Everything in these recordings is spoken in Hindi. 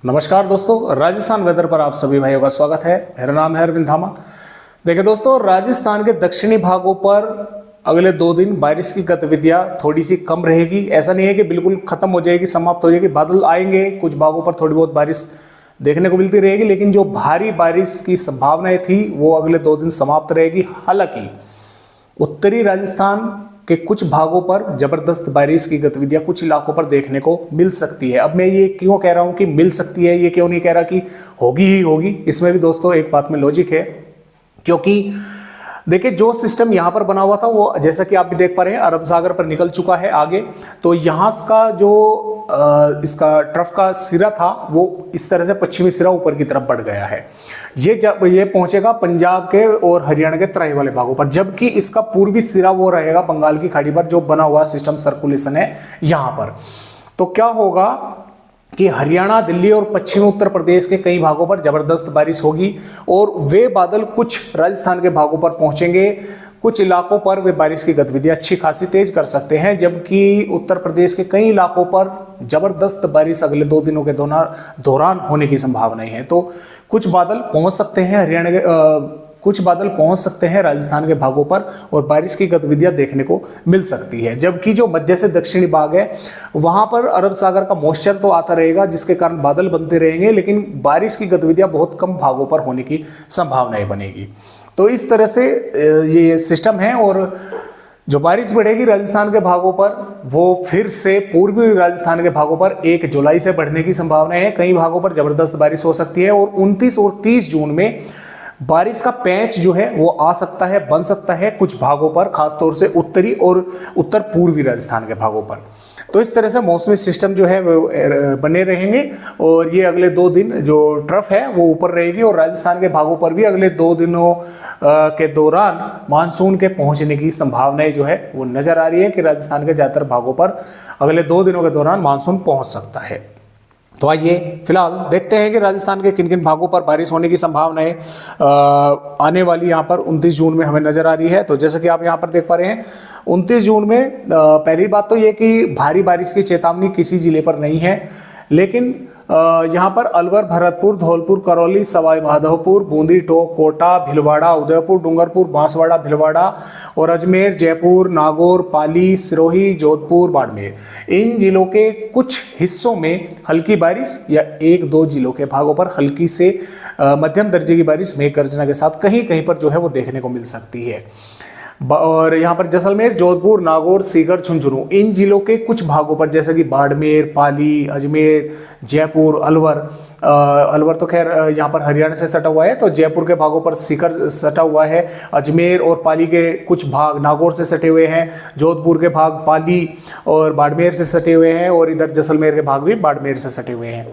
नमस्कार दोस्तों, राजस्थान वेदर पर आप सभी भाइयों का स्वागत है। मेरा नाम है अरविंद धामा। देखिए दोस्तों, राजस्थान के दक्षिणी भागों पर अगले 2 दिन बारिश की गतिविधियां थोड़ी सी कम रहेगी। ऐसा नहीं है कि बिल्कुल खत्म हो जाएगी, समाप्त हो जाएगी। बादल आएंगे, कुछ भागों पर थोड़ी बहुत बारिश देखने को मिलती रहेगी, लेकिन जो भारी बारिश की संभावनाएं थी वो अगले 2 दिन समाप्त रहेगी। हालांकि उत्तरी राजस्थान के कुछ भागों पर जबरदस्त बारिश की गतिविधियां कुछ इलाकों पर देखने को मिल सकती है। अब मैं ये क्यों कह रहा हूं कि मिल सकती है, ये क्यों नहीं कह रहा कि होगी ही होगी। इसमें भी दोस्तों एक बात में लॉजिक है, क्योंकि देखिए जो सिस्टम यहां पर बना हुआ था वो जैसा कि आप भी देख पा रहे हैं अरब सागर पर निकल चुका है आगे। तो यहां का जो इसका ट्रफ का सिरा था वो इस तरह से पश्चिमी सिरा ऊपर की तरफ बढ़ गया है। ये पहुंचेगा पंजाब के और हरियाणा के तराई वाले भागों पर, जबकि इसका पूर्वी सिरा वो रहेगा बंगाल की खाड़ी पर, जो बना हुआ सिस्टम सर्कुलेशन है यहां पर। तो क्या होगा कि हरियाणा, दिल्ली और पश्चिमी उत्तर प्रदेश के कई भागों पर जबरदस्त बारिश होगी और वे बादल कुछ राजस्थान के भागों पर पहुंचेंगे। कुछ इलाकों पर वे बारिश की गतिविधियां अच्छी खासी तेज कर सकते हैं, जबकि उत्तर प्रदेश के कई इलाकों पर जबरदस्त बारिश अगले 2 दिनों के दौरान होने की संभावनाएं हैं। तो कुछ बादल पहुंच सकते हैं हरियाणा के, कुछ बादल पहुंच सकते हैं राजस्थान के भागों पर और बारिश की गतिविधियां देखने को मिल सकती है। जबकि जो मध्य से दक्षिणी भाग है वहां पर अरब सागर का मॉइस्चर तो आता रहेगा, जिसके कारण बादल बनते रहेंगे, लेकिन बारिश की गतिविधियां बहुत कम भागों पर होने की संभावनाएं बनेगी। तो इस तरह से ये सिस्टम है और जो बारिश बढ़ेगी राजस्थान के भागों पर वो फिर से पूर्वी राजस्थान के भागों पर 1 जुलाई से बढ़ने की संभावना है। कई भागों पर जबरदस्त बारिश हो सकती है और 29 और 30 जून में बारिश का पैच जो है वो आ सकता है, बन सकता है कुछ भागों पर, खासतौर से उत्तरी और उत्तर पूर्वी राजस्थान के भागों पर। तो इस तरह से मौसमी सिस्टम जो है वो बने रहेंगे और ये अगले 2 दिन जो ट्रफ है वो ऊपर रहेगी और राजस्थान के भागों पर भी अगले 2 दिनों के दौरान मानसून के पहुंचने की संभावनाएं जो है वो नजर आ रही है कि राजस्थान के ज्यादातर भागों पर अगले 2 दिनों के दौरान मानसून पहुंच सकता है। तो आइए फिलहाल देखते हैं कि राजस्थान के किन किन भागों पर बारिश होने की संभावनाएं आने वाली यहाँ पर 29 जून में हमें नजर आ रही है। तो जैसे कि आप यहाँ पर देख पा रहे हैं 29 जून में पहली बात तो ये कि भारी बारिश की चेतावनी किसी जिले पर नहीं है, लेकिन यहाँ पर अलवर, भरतपुर, धौलपुर, करौली, सवाई माधोपुर, बूंदी, टोंक, कोटा, भीलवाड़ा, उदयपुर, डूंगरपुर, बांसवाड़ा, भीलवाड़ा और अजमेर, जयपुर, नागौर, पाली, सिरोही, जोधपुर, बाड़मेर, इन जिलों के कुछ हिस्सों में हल्की बारिश या 1-2 जिलों के भागों पर हल्की से मध्यम दर्जे की बारिश मेघ गर्जना के साथ कहीं कहीं पर जो है वो देखने को मिल सकती है। और यहाँ पर जैसलमेर, जोधपुर, नागौर, सीकर, झुंझुनू, इन जिलों के कुछ भागों पर जैसे कि बाड़मेर, पाली, अजमेर, जयपुर, अलवर तो खैर यहाँ पर हरियाणा से सटा हुआ है, तो जयपुर के भागों पर सीकर सटा हुआ है। अजमेर और पाली के कुछ भाग नागौर से सटे हुए हैं, जोधपुर के भाग पाली और बाड़मेर से सटे हुए हैं और इधर जैसलमेर के भाग भी बाड़मेर से सटे हुए हैं।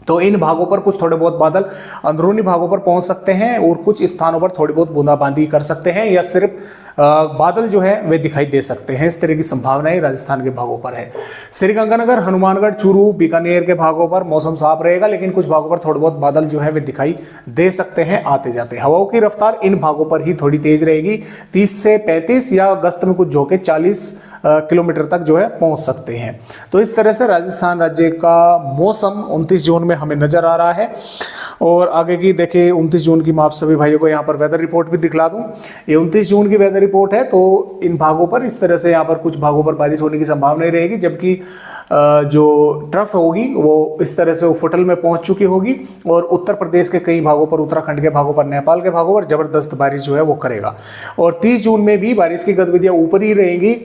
तो इन भागों पर कुछ थोड़े बहुत बादल अंदरूनी भागों पर पहुंच सकते हैं और कुछ स्थानों पर थोड़ी बहुत बूंदाबांदी कर सकते हैं या सिर्फ बादल जो है वे दिखाई दे सकते हैं। इस तरह की संभावनाएं राजस्थान के भागों पर है। श्रीगंगानगर, हनुमानगढ़, चूरू, बीकानेर के भागों पर मौसम साफ रहेगा, लेकिन कुछ भागों पर थोड़े बहुत बादल जो है वे दिखाई दे सकते हैं आते जाते। हवाओं की रफ्तार इन भागों पर ही थोड़ी तेज रहेगी, 30 से 35 या अगस्त में कुछ झोंके 40 किलोमीटर तक जो है पहुंच सकते हैं। तो इस तरह से राजस्थान राज्य का मौसम 29 जून में हमें नजर आ रहा है। और आगे की देखिए 29 जून की मैं आप सभी भाइयों को यहाँ पर वेदर रिपोर्ट भी दिखला दूं। ये 29 जून की वेदर रिपोर्ट है, तो इन भागों पर इस तरह से यहाँ पर कुछ भागों पर बारिश होने की संभावना रहेगी, जबकि जो ट्रफ होगी वो इस तरह से फुटल में पहुंच चुकी होगी और उत्तर प्रदेश के कई भागों पर, उत्तराखंड के भागों पर, नेपाल के भागों पर जबरदस्त बारिश जो है वो करेगा। और 30 जून में भी बारिश की गतिविधियां ऊपर ही रहेंगी।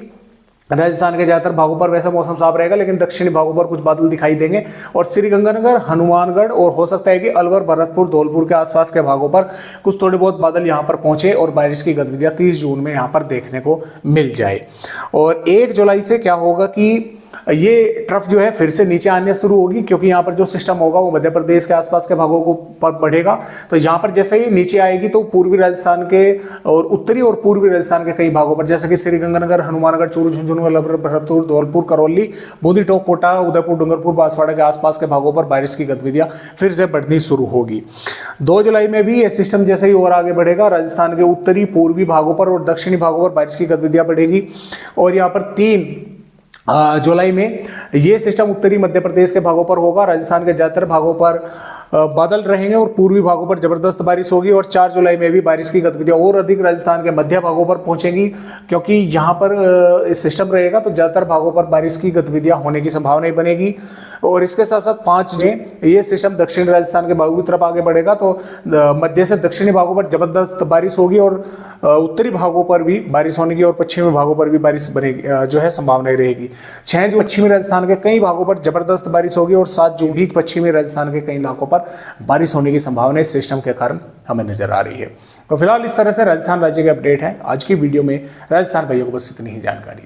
राजस्थान के ज्यादातर भागों पर वैसा मौसम साफ रहेगा, लेकिन दक्षिणी भागों पर कुछ बादल दिखाई देंगे और श्रीगंगानगर, हनुमानगढ़ और हो सकता है कि अलवर, भरतपुर, धौलपुर के आसपास के भागों पर कुछ थोड़े बहुत बादल यहां पर पहुंचे और बारिश की गतिविधियां 30 जून में यहां पर देखने को मिल जाए। और 1 जुलाई से क्या होगा कि ये ट्रफ जो है फिर से नीचे आने शुरू होगी, क्योंकि यहाँ पर जो सिस्टम होगा वो मध्य प्रदेश के आसपास के भागों को पर बढ़ेगा। तो यहाँ पर जैसे ही नीचे आएगी तो पूर्वी राजस्थान के और उत्तरी और पूर्वी राजस्थान के कई भागों पर जैसे कि श्रीगंगानगर, हनुमानगढ़, चूरू, झुंझुनू, अलवर, भरतपुर, धौलपुर, करौली, बूंदी, टोंक, कोटा, उदयपुर, डूंगरपुर, बांसवाड़ा के आसपास के भागों पर बारिश की गतिविधियां फिर से बढ़नी शुरू होगी। 2 जुलाई में भी ये सिस्टम जैसे ही और आगे बढ़ेगा, राजस्थान के उत्तरी पूर्वी भागों पर और दक्षिणी भागों पर बारिश की गतिविधियां बढ़ेगी। और यहाँ पर 3 जुलाई में ये सिस्टम उत्तरी मध्य प्रदेश के भागों पर होगा। राजस्थान के ज्यादातर भागों पर बादल रहेंगे और पूर्वी भागों पर जबरदस्त बारिश होगी और 4 जुलाई में भी बारिश की गतिविधियां और अधिक राजस्थान के मध्य भागों पर पहुंचेंगी, क्योंकि यहां पर सिस्टम रहेगा तो ज्यादातर भागों पर बारिश की गतिविधियां होने की संभावना बनेगी। और इसके साथ साथ 5 में ये सिस्टम दक्षिण राजस्थान के भागों की तरफ आगे बढ़ेगा तो मध्य से दक्षिणी भागों पर जबरदस्त बारिश होगी और उत्तरी भागों पर भी बारिश होने की और पश्चिमी भागों पर भी बारिश बनेगी, जो है संभावनाएं रहेगी। 6 जून पश्चिमी राजस्थान के कई भागों पर जबरदस्त बारिश होगी और 7 जून भी पश्चिमी राजस्थान के कई इलाकों पर बारिश होने की संभावना इस सिस्टम के कारण हमें नजर आ रही है। तो फिलहाल इस तरह से राजस्थान राज्य के अपडेट है। आज की वीडियो में राजस्थान भाइयों को बस इतनी ही जानकारी।